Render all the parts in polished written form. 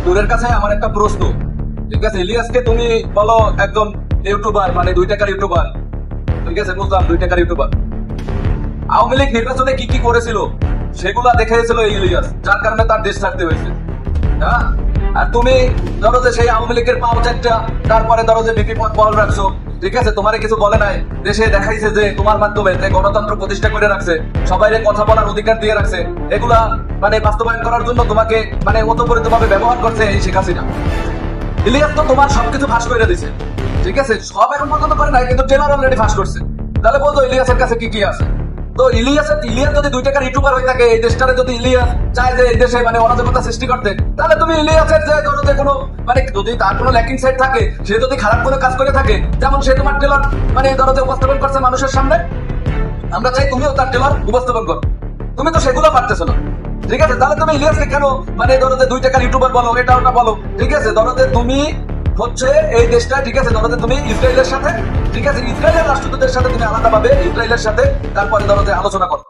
তোদের কাছে আমার একটা প্রশ্ন, ঠিক আছে? ইলিয়াসকে তুমি বলো একজন ইউটিউবার, মানে 2 টাকার ইউটিউবার, ঠিক আছে? বুঝলাম 2 টাকার ইউটিউবার। আওয়ামী লীগ নির্বাচনে কি কি করেছিল সেগুলা দেখিয়েছিল এই ইলিয়াস, যার কারণে তার দেশ ছাড়তে হয়েছে। হ্যাঁ, আর তুমি ধরো যে সেই আওয়ামী লীগের পাও চারটা, তারপরে ধরো যে বিপি পদ বহাল রাখছো, ঠিক আছে? তোমারে কিছু বলে নাই, দেশে দেখাইছে যে তোমার মাধ্যমে যে গণতন্ত্র প্রতিষ্ঠা করে রাখছে, সবাইরে কথা বলার অধিকার দিয়ে রাখছে, এগুলা মানে বাস্তবায়ন করার জন্য তোমাকে মানে ওতপ্রোতভাবে ব্যবহার করছে এই শেখ হাসিনা। ইলিয়াস তো তোমার সবকিছু ফাঁস করে দিছে, ঠিক আছে? সব এখন পর্যন্ত করে নাই, কিন্তু ট্রেলার অলরেডি ফাঁস করছে। তাহলে বলতো ইলিয়াসের কাছে কি কি আছে? তো ইলিয়াস যদি 2 টাকার ইউটিউবার হয়ে থাকে, এই দেশটারে যদি ইলিয়াস চায় যে এই দেশে মানে অরাজকতা সৃষ্টি করতে, তাহলে তুমি ইলিয়াসের যে ধরো যে কোনো মানে যদি তার কোনো ল্যাকিং সাইড থাকে, সে যদি খারাপ কোনো কাজ করে থাকে, যেমন সে তোমার ট্রেলার মানে ধরো যে উপস্থাপন করছে মানুষের সামনে, আমরা চাই তুমিও তার ট্রেলার উপস্থাপন করো। তুমি তো সেগুলো পারতেছো না, ঠিক আছে? তাহলে তুমি ইলিয়াসকে কেন মানে ধরো যে 2 টাকার ইউটিউবার বলো, এটা ওটা বলো, ঠিক আছে? ধরো যে তুমি হচ্ছে এই দেশটা, ঠিক আছে? ধরো যে তুমি ইসরায়েলের সাথে, ঠিক আছে, ইসরায়েলের রাষ্ট্রদূতের সাথে তুমি আলাদাভাবে ইসরায়েলের সাথে তারপরে ধরো যে আলোচনা করো।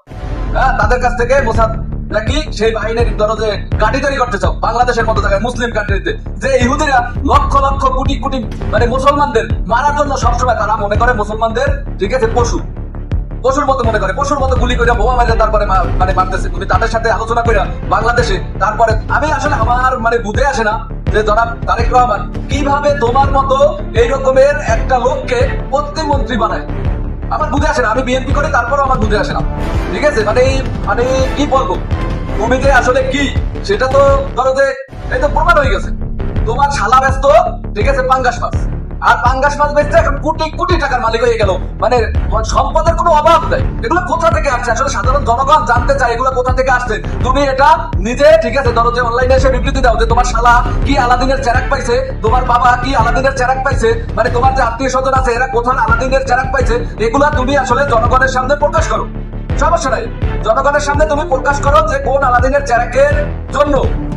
হ্যাঁ, তাদের কাছ থেকে মোসাদ নাকি সেই বাহিনীর ধরো যে গাড়ি তৈরি করতে চাও বাংলাদেশের মতো জায়গায়, মুসলিম কান্ট্রিতে, যে ইহুদিরা লক্ষ লক্ষ কোটি কোটি মানে মুসলমানদের মারার জন্য সবসময় তারা মনে করে মুসলমানদের, ঠিক আছে, পশুর মতো মনে করে, পশুর মতো গুলি করে বোমা মারে তারপরে মানে মারতেছে। তুমি তাদের সাথে আলোচনা করে বাংলাদেশে তারপরে আমি আসলে আমার মানে বুঝে আসে না যে জনাব তারেক রহমান কিভাবে তোমার মতো এই রকমের একটা লোককে প্রতিমন্ত্রী বানায়। আমার বুঝে আসে না, আমি বিএনপি করি তারপরেও আমার বুঝে আসে না, ঠিক আছে? মানে মানে কি বলবো, তুমি যে আসলে কি সেটা তো ধরো যে এই তো প্রমাণ হয়ে গেছে। তোমার শালা ব্যস্ত, ঠিক আছে, পাঙ্গাস মাছ, আর পাঙ্গাস মাছ বেচতে এখন কোটি কোটি টাকার মালিক হয়ে গেল। মানে সম্পদের কোনো অভাব নাই। এগুলো কোথা থেকে আসছে আসলে সাধারণ জনগণ জানতে চায়, এগুলো কোথা থেকে আসছে। তুমি এটা নিজে, ঠিক আছে, ধরো যে অনলাইনে এসে বিবৃতি দাও যে তোমার শালা কি আলাদিনের চেরাক পাইছে, তোমার বাবা কি আলাদিনের চেরাক পাইছে, মানে তোমার যে আত্মীয় স্বজন আছে এরা কোথায় আলাদিনের চেরাক পাইছে, এগুলা তুমি আসলে জনগণের সামনে প্রকাশ করো। সমস্যা নাই, জনগণের সামনে তুমি প্রকাশ করো যে কোন আলাদিনের চেরাকের জন্য,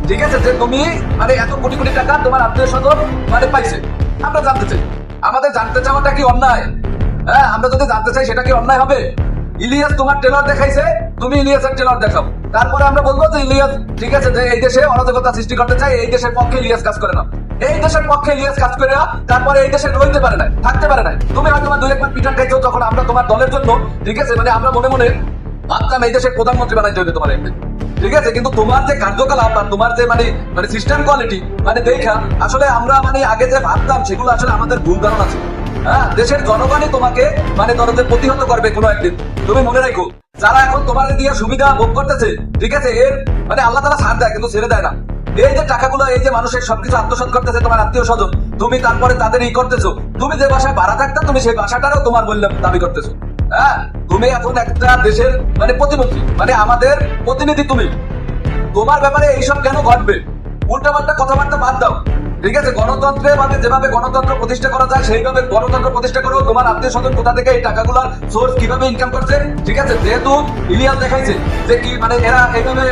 ঠিক আছে, যে তুমি মানে এত কোটি কোটি টাকা তোমার আত্মীয় স্বজন মানে পাইছে। আমরা জানতে চাই, আমাদের জানতে চাওয়াটা কি অন্যায়? হ্যাঁ, আমরা যদি জানতে চাই সেটা কি অন্যায় হবে? ইলিয়াস তোমার ট্রেলার দেখাইছে, তুমি ইলিয়াসের ট্রেলার দেখাও, তারপরে আমরা বলবো যে ইলিয়াস, ঠিক আছে, যে এই দেশে অরাজকতা সৃষ্টি করতে চাই, এই দেশের পক্ষে ইলিয়াস কাজ করে না, এই দেশের পক্ষে ইলিয়াস কাজ করে না, তারপরে এই দেশে রইতে পারে না, থাকতে পারে না। তুমি হয়তো 2-1 পিঠান খাইছো যখন আমরা তোমার দলের জন্য, ঠিক আছে, মানে আমরা মনে মনে ভাবতাম এই দেশের প্রধানমন্ত্রী বানাইতে হবে তোমার একদিন, ঠিক আছে? কিন্তু তোমার যে কার্যকলাপ আর তোমার যে মানে মানে সিস্টেম কোয়ালিটি মানে দেখা আসলে আমরা মানে আগে যে ভাবতাম সেগুলো আসলে আমাদের ভুল ধারণা ছিল। হ্যাঁ, দেশের জনগণই তোমাকে মানে ধরো যে প্রতিহত করবে কোনো একদিন। তুমি মনে রাখো, যারা এখন তোমার দিয়ে সুবিধা ভোগ করতেছে, ঠিক আছে, এর মানে আল্লাহ তাআলা ছাড় দেয় কিন্তু ছেড়ে দেয় না। এই যে টাকাগুলো, এই যে মানুষের সবকিছু আত্মসাৎ করতেছে তোমার আত্মীয় স্বজন, তুমি তারপরে তাদের ই করতেছো। তুমি যে বাসায় ভাড়া থাকতা, তুমি সেই বাসাটারও তোমার বললে দাবি করতেছো। হ্যাঁ, তুমি এখন একটা দেশের মানে প্রতিমন্ত্রী, মানে আমাদের প্রতিনিধি। তুমি তোমার ব্যাপারে এইসব কেন ঘটবে? উল্টাপাল্টা কথাবার্তা বাদ দাও, ঠিক আছে? গণতন্ত্রে মানে যেভাবে গণতন্ত্র প্রতিষ্ঠা করা যায় সেইভাবে গণতন্ত্র প্রতিষ্ঠা করো। তোমার আত্মীয় স্বজন কোথা থেকে এই টাকাগুলোর সোর্স কিভাবে ইনকাম করছে, ঠিক আছে? যেহেতু ইলিয়াস দেখাইছে যে কি মানে এরা এইভাবে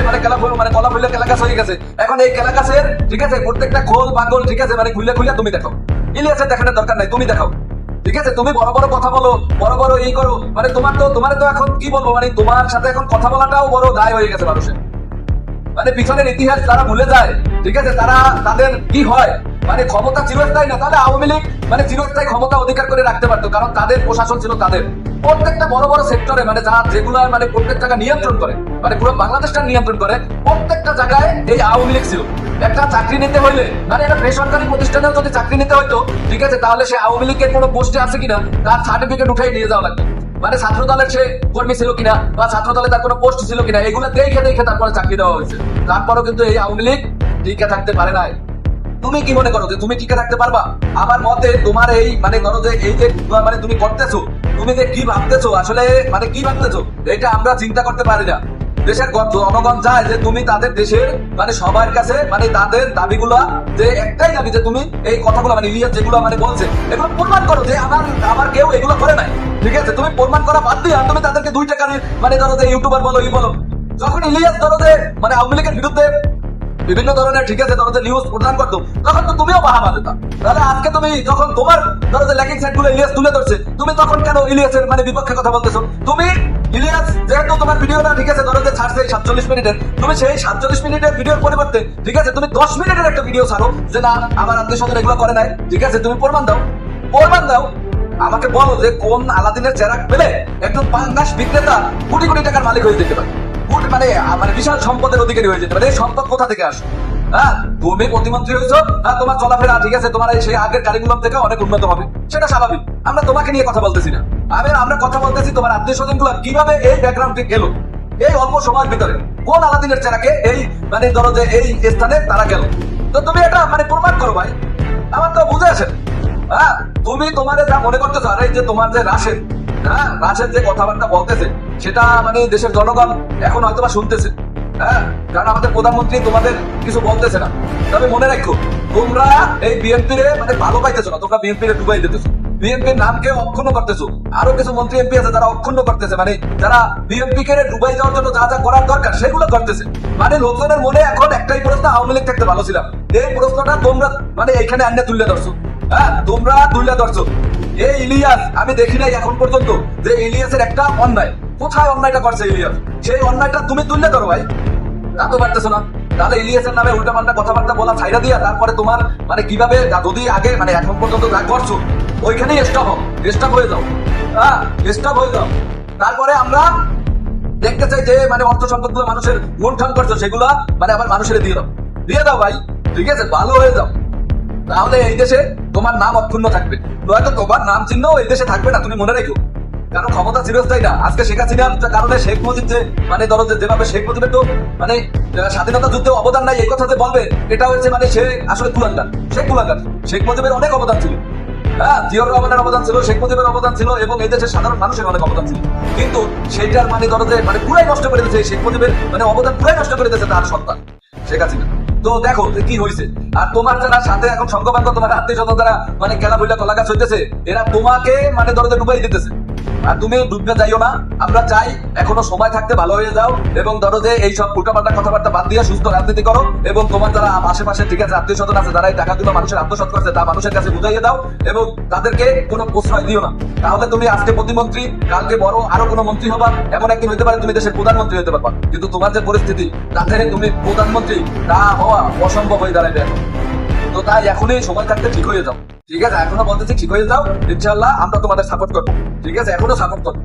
মানে কলা ফুলে কেলাগাছ হয়ে গেছে, এখন এই কেলাগাছের, ঠিক আছে, প্রত্যেকটা খোল বাগল, ঠিক আছে, মানে খুলে খুলে তুমি দেখাও। ইলিয়াসের দেখানোর দরকার নাই, তুমি দেখাও, ঠিক আছে? তুমি বড় বড় কথা বলো, বড় বড় এই করো, মানে তোমার তো এখন কি বলবো, মানে তোমার সাথে এখন কথা বলাটাও বড় দায় হয়ে গেছে মানুষের। মানে পিছনের ইতিহাস তারা ভুলে যায়, ঠিক আছে? তাদের কি হয় মানে ক্ষমতা চিরস্থায়ী না, তাহলে আওয়ামী লীগ মানে চিরস্থায়ী ক্ষমতা অধিকার করে রাখতে পারতো, কারণ তাদের প্রশাসন ছিল তাদের প্রত্যেকটা বড় বড় সেক্টরে, মানে যেগুলো মানে প্রত্যেক জায়গায় নিয়ন্ত্রণ করে, মানে পুরো বাংলাদেশটা নিয়ন্ত্রণ করে, প্রত্যেকটা জায়গায় এই আওয়ামী লীগ ছিল। একটা চাকরি নিতে হইলে মানে এটা বেসরকারি প্রতিষ্ঠানেও যদি চাকরি নিতে হইতো, ঠিক আছে, তাহলে সে আওয়ামী লীগের কোনো পোস্টে আছে কিনা তার সার্টিফিকেট উঠাই নিয়ে যাওয়া লাগতো। মানে ছাত্র দলের সে কর্মী ছিল কিনা বা ছাত্র দলে তার কোনো পোস্ট ছিল কিনা, এগুলো দেখে দেখে তারপরে চাকরি দেওয়া হয়েছে। তারপরেও কিন্তু এই আওয়ামী লীগ টিকে থাকতে পারে নাই। তুমি কি মনে করো যে তুমি টিকে থাকতে পারবা? আমার মতে তোমার এই মানে ধরো যে এই যে মানে তুমি করতেছো, তুমি যে কি ভাবতেছো আসলে মানে কি ভাবতেছো, এটা আমরা চিন্তা করতে পারি না। দেশের জনগণ চায় যে তুমি তাদের দেশের মানে সবার কাছে মানে তাদের দাবিগুলা, যে একটাই দাবি যে তুমি এই কথাগুলো মানে ইলিয়াস যেগুলো মানে বলছে এগুলো প্রমাণ করো যে আমার কেউ এগুলো করে নাই, ঠিক আছে? তুমি প্রমাণ করা বাদ দিয়ে তুমি তাদেরকে 2 টাকার মানে ধরো যে ইউটিউবার বলো ই বলো। যখন ইলিয়াস ধরো যে মানে আওয়ামী লীগের বিরুদ্ধে বিভিন্ন ধরনের, ঠিক আছে, ধরো যে নিউজ প্রদান করতো, তখন তো তুমিও বাহাবা দিতা। তাহলে আজকে তুমি যখন তোমার ধরো যে ল্যাকিং সাইড গুলো ইলিয়াস তুলে ধরছে, তুমি তখন কেন ইলিয়াসের মানে বিপক্ষে কথা বলতেছো? তুমি ইলিয়াস, যেহেতু তোমার ভিডিওটা ঠিক আছে ধরো যে ছাড়ছে 47 মিনিটের, তুমি সেই 47 মিনিটের ভিডিওর পরিবর্তে ঠিক আছে তুমি 10 মিনিটের একটা ভিডিও ছাড়ো যে না আমার আত্মীয় স্বজন এগুলো করে নাই, ঠিক আছে তুমি প্রমাণ দাও, প্রমাণ দাও। আমাকে বলো যে কোন আলাদিনের চেরাগ পেলে একজন পাঙ্গাস বিক্রেতা কোটি কোটি টাকার মালিক হয়ে যেতে পারে, মানে মানে বিশাল সম্পদের অধিকারী হয়ে যেতে পারে। এই সম্পদ কোথা থেকে আসে? হ্যাঁ, তুমি প্রতিমন্ত্রী হয়েছো, হ্যাঁ তোমার চলাফেরা ঠিক আছে তোমার সেই আগের কারিকুলাম থেকে অনেক উন্নত হবে, সেটা স্বাভাবিক। আমরা তোমাকে নিয়ে কথা বলতেছি না, আমরা কথা বলতেছি তোমার আত্মীয় স্বজন গুলো কিভাবে এই ব্যাকগ্রাউন্ডে গেল এই অল্প সময়ের ভিতরে, কোন আলাদিনের চেরাকে এই মানে ধরো যে এই স্থানে তারা গেল। তো তুমি এটা মানে প্রমাণ করো ভাই, আমার তো বুঝে আসে। হ্যাঁ, তুমি তোমার যা মনে করতেছো, আর এই যে তোমার যে রাশেদ, হ্যাঁ রাশেদ যে কথাবার্তা বলতেছে সেটা মানে দেশের জনগণ এখন হয়তো বা শুনতেছে। হ্যাঁ, কারণ আমাদের প্রধানমন্ত্রী তোমাদের কিছু বলতেছে না। তবে মনে রাখো, তোমরা এই বিএনপি রে মানে ভালো পাইতেছো না, তোমরা বিএনপি রে ডুবাই দিতেছো, বিএনপির নামকে অক্ষুণ্ণ করতেছো। আরো কিছু মন্ত্রী এমপি আছে যারা অক্ষুণ্ণ করতেছে, মানে যারা বিএনপি কে ডুবাই যাওয়ার জন্য যা যা করার দরকার সেগুলো করতেছে। মানে লোকজনের মনে এখন একটাই প্রশ্ন, আওয়ামী লীগ থাকতে ভালো ছিলাম, এই প্রশ্নটা তোমরা মানে এখানে আন্নে তুলে ধরছো। হ্যাঁ, তোমরা তুলে ধরছো। এই ইলিয়াস আমি দেখি নাই এখন পর্যন্ত যে ইলিয়াসের একটা অন্যায়, কোথায় অন্যায়টা করছে ইলিয়াস, সেই অন্যায়টা তুমি তুলে ধরো ভাই। তা তো পারতেছো না, তাহলে ইলিয়াসের নামে উল্টা পাল্টা কথাবার্তা বলা ছাইড়া দিয়া তারপরে তোমার মানে কিভাবে যদি আগে মানে এখন পর্যন্ত যা করছো ওইখানেই স্টপ হও, স্টপ হয়ে যাও। হ্যাঁ, স্টপ হয়ে যাও। তারপরে আমরা দেখতে চাই যে মানে অর্থ সম্পদ গুলো মানুষের লুণ্ঠন করছো সেগুলো মানে আবার মানুষের দিয়ে দাও, দিয়ে দাও ভাই, ঠিক আছে ভালো হয়ে যাও। তাহলে এই দেশে তোমার নাম অক্ষুণ্ণ থাকবে, নয়তো তোমার নাম চিহ্ন এই দেশে থাকবে না, তুমি মনে রেখো। কারণ ক্ষমতা চিরস্থায়ী না। আজকে শেখ হাসিনার কারণে শেখ মুজিব যে মানে ধরো যে যেভাবে শেখ মুজিবের তো মানে স্বাধীনতা যুদ্ধে অবদান নাই এই কথা যে বলবে এটা হচ্ছে মানে সে আসলে কুলাঙ্গার, শেখ কুলাঙ্গার। শেখ মুজিবের অনেক অবদান ছিল, হ্যাঁ জিয়াউর রহমানের অবদান ছিল, শেখ মুজিবের অবদান ছিল এবং এই দেশের সাধারণ মানুষের অনেক অবদান ছিল, কিন্তু সেইটার মানে ধরো যে মানে পুরাই নষ্ট করে দিয়েছে শেখ মুজিবের মানে অবদান পুরাই নষ্ট করে দিয়েছে তার সন্তান শেখ হাসিনা। তো দেখো কি হয়েছে। আর তোমার যারা সাথে এখন সঙ্গবাঙ্গ তোমার আত্মীয় স্বজন যারা মানে খেলা বইলা কলা গাছ হইতেছে, এরা তোমাকে মানে ধরো যে ডুবাই দিতেছে। আর তুমি ডুবতে যাইও না, আমরা চাই এখনো সময় থাকতে ভালো হয়ে যাও এবং ধরো যে এইসব উল্টাপাল্টা কথাবার্তা বাদ দিয়ে সুস্থ রাজনীতি করো এবং তোমার যারা আশেপাশে ঠিক আছে আত্মীয় স্বজন আছে যারা এই টাকাগুলো মানুষের আত্মসাৎ করছে তা মানুষের কাছে বুঝাইয়ে দাও এবং তাদেরকে কোনো প্রশ্রয় দিও না। তাহলে তুমি আজকে প্রতিমন্ত্রী, কালকে বড় আরো কোনো মন্ত্রী হবা, এমন একদিন হইতে পারে তুমি দেশের প্রধানমন্ত্রী হতে পারবা, কিন্তু তোমার যে পরিস্থিতি তাতে তুমি প্রধানমন্ত্রী তা হওয়া অসম্ভব হয়ে দাঁড়াবে। তো তাই এখনই সময় থাকতে ঠিক হয়ে যাও, ঠিক আছে এখনো বলতেছি ঠিক হয়ে যাও, ইনশাআল্লাহ আমরা তোমাদের সাপোর্ট করবো, ঠিক আছে এখনো সাপোর্ট করবো।